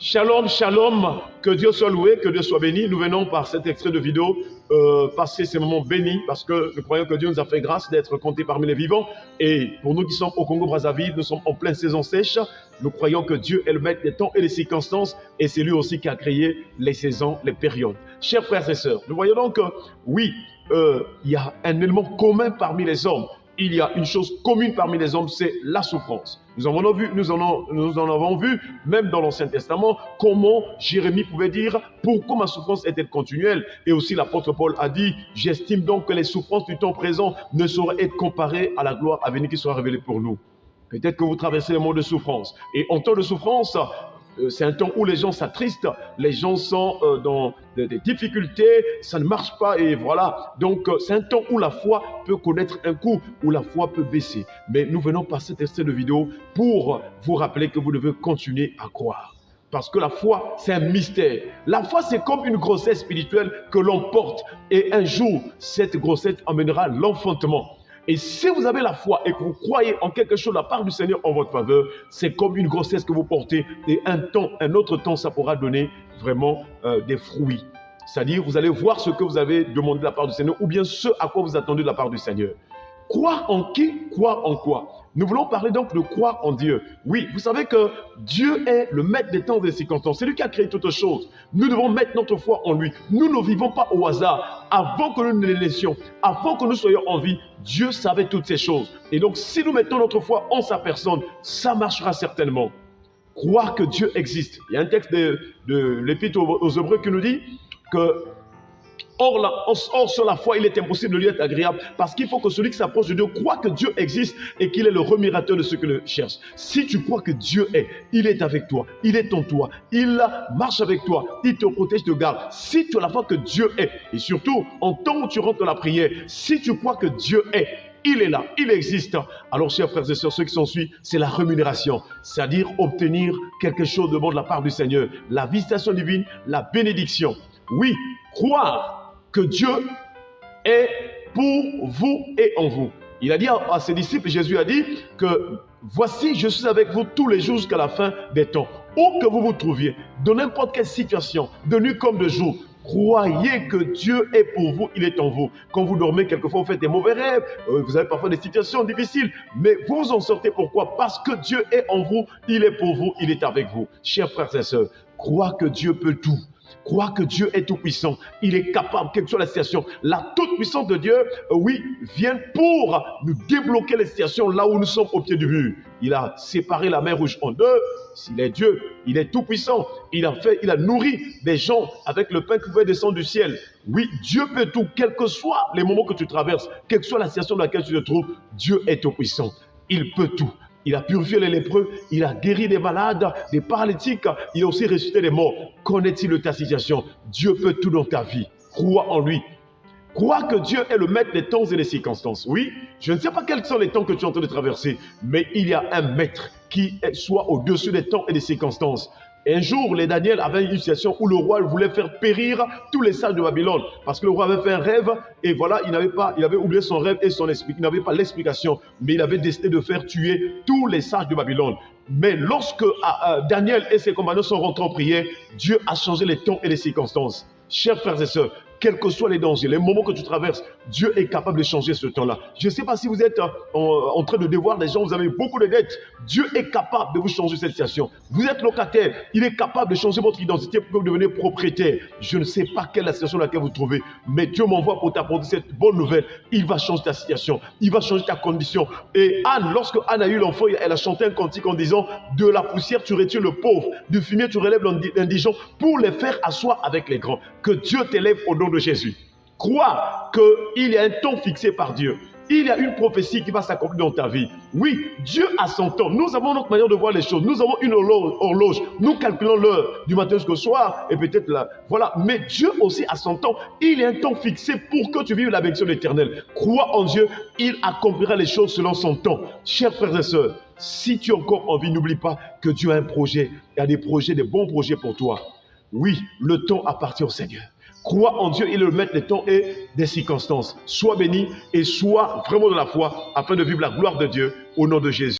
Shalom, shalom, que Dieu soit loué, que Dieu soit béni. Nous venons par cet extrait de vidéo passer ces moments bénis parce que nous croyons que Dieu nous a fait grâce d'être comptés parmi les vivants. Et pour nous qui sommes au Congo-Brazzaville, nous sommes en pleine saison sèche. Nous croyons que Dieu est le maître des temps et des circonstances et c'est lui aussi qui a créé les saisons, les périodes. Chers frères et sœurs, nous voyons donc que oui, il y a un élément commun parmi les hommes. Il y a une chose commune parmi les hommes, c'est la souffrance. Nous en avons vu, même dans l'Ancien Testament, comment Jérémie pouvait dire « Pourquoi ma souffrance est-elle continuelle ?» Et aussi l'apôtre Paul a dit « J'estime donc que les souffrances du temps présent ne sauraient être comparées à la gloire à venir qui sera révélée pour nous. » Peut-être que vous traversez le monde de souffrance. Et en temps de souffrance, c'est un temps où les gens s'attristent, les gens sont dans des difficultés, ça ne marche pas et voilà. Donc c'est un temps où la foi peut connaître un coup, où la foi peut baisser. Mais nous venons par cet extrait de vidéo pour vous rappeler que vous devez continuer à croire. Parce que la foi, c'est un mystère. La foi, c'est comme une grossesse spirituelle que l'on porte. Et un jour, cette grossesse amènera l'enfantement. Et si vous avez la foi et que vous croyez en quelque chose de la part du Seigneur en votre faveur, c'est comme une grossesse que vous portez et un autre temps, ça pourra donner vraiment des fruits. C'est-à-dire, vous allez voir ce que vous avez demandé de la part du Seigneur ou bien ce à quoi vous attendez de la part du Seigneur. Croire en qui? Croire en quoi? Nous voulons parler donc de croire en Dieu. Oui, vous savez que Dieu est le maître des temps et des circonstances. C'est lui qui a créé toutes choses. Nous devons mettre notre foi en lui. Nous ne vivons pas au hasard. Avant que nous ne les laissions, avant que nous soyons en vie, Dieu savait toutes ces choses. Et donc, si nous mettons notre foi en sa personne, ça marchera certainement. Croire que Dieu existe. Il y a un texte de l'Épître aux Hébreux qui nous dit que Or, sur la foi, il est impossible de lui être agréable parce qu'il faut que celui qui s'approche de Dieu croit que Dieu existe et qu'il est le remédiateur de ceux qui le cherchent. Si tu crois que Dieu est, il est avec toi, il est en toi, il marche avec toi, il te protège, te garde. Si tu as la foi que Dieu est, et surtout en temps où tu rentres dans la prière, si tu crois que Dieu est, il est là, il existe. Alors, chers frères et sœurs, ceux qui s'en suivent, c'est la rémunération, c'est-à-dire obtenir quelque chose de bon de la part du Seigneur, la visitation divine, la bénédiction. Oui, croire que Dieu est pour vous et en vous. Il a dit à ses disciples, Jésus a dit que voici, je suis avec vous tous les jours jusqu'à la fin des temps. Où que vous vous trouviez, dans n'importe quelle situation, de nuit comme de jour, croyez que Dieu est pour vous, il est en vous. Quand vous dormez, quelquefois vous faites des mauvais rêves, vous avez parfois des situations difficiles, mais vous en sortez. Pourquoi? Parce que Dieu est en vous, il est pour vous, il est avec vous. Chers frères et sœurs, croire que Dieu peut tout. Croire que Dieu est tout-puissant, il est capable, quelle que soit la situation. La toute-puissance de Dieu, oui, vient pour nous débloquer les situations là où nous sommes au pied du mur. Il a séparé la mer Rouge en deux. S'il est Dieu, il est tout-puissant. Il a nourri des gens avec le pain qui pouvait descendre du ciel. Oui, Dieu peut tout, quels que soient les moments que tu traverses, quelle que soit la situation dans laquelle tu te trouves, Dieu est tout-puissant. Il peut tout. Il a purifié les lépreux, il a guéri des malades, des paralytiques, il a aussi ressuscité les morts. Connaît-il de ta situation? Dieu peut tout dans ta vie. Crois en lui. Crois que Dieu est le maître des temps et des circonstances. Oui, je ne sais pas quels sont les temps que tu es en train de traverser, mais il y a un maître qui soit au-dessus des temps et des circonstances. Un jour, les Daniel avaient une situation où le roi voulait faire périr tous les sages de Babylone. Parce que le roi avait fait un rêve et voilà, il avait oublié son rêve et son esprit. Il n'avait pas l'explication, mais il avait décidé de faire tuer tous les sages de Babylone. Mais lorsque Daniel et ses compagnons sont rentrés en prière, Dieu a changé les temps et les circonstances. Chers frères et sœurs, quels que soient les dangers, les moments que tu traverses, Dieu est capable de changer ce temps-là. Je ne sais pas si vous êtes en train de devoir des gens, vous avez beaucoup de dettes. Dieu est capable de vous changer cette situation. Vous êtes locataire, il est capable de changer votre identité pour que vous deveniez propriétaire. Je ne sais pas quelle est la situation dans laquelle vous vous trouvez, mais Dieu m'envoie pour t'apporter cette bonne nouvelle. Il va changer ta situation, il va changer ta condition. Et Anne, lorsque Anne a eu l'enfant, elle a chanté un cantique en disant « De la poussière, tu retires le pauvre, du fumier, tu relèves l'indigent pour les faire asseoir avec les grands. » Que Dieu t'élève au nom de Jésus. Crois qu'il y a un temps fixé par Dieu. Il y a une prophétie qui va s'accomplir dans ta vie. Oui, Dieu a son temps. Nous avons notre manière de voir les choses. Nous avons une horloge. Nous calculons l'heure du matin jusqu'au soir et peut-être là. Voilà. Mais Dieu aussi a son temps. Il y a un temps fixé pour que tu vives la bénédiction éternelle. Crois en Dieu. Il accomplira les choses selon son temps. Chers frères et sœurs, si tu es encore en vie, n'oublie pas que Dieu a un projet. Il y a des projets, des bons projets pour toi. Oui, le temps appartient au Seigneur. Crois en Dieu, il est le maître des temps et des circonstances. Sois béni et sois vraiment de la foi afin de vivre la gloire de Dieu au nom de Jésus.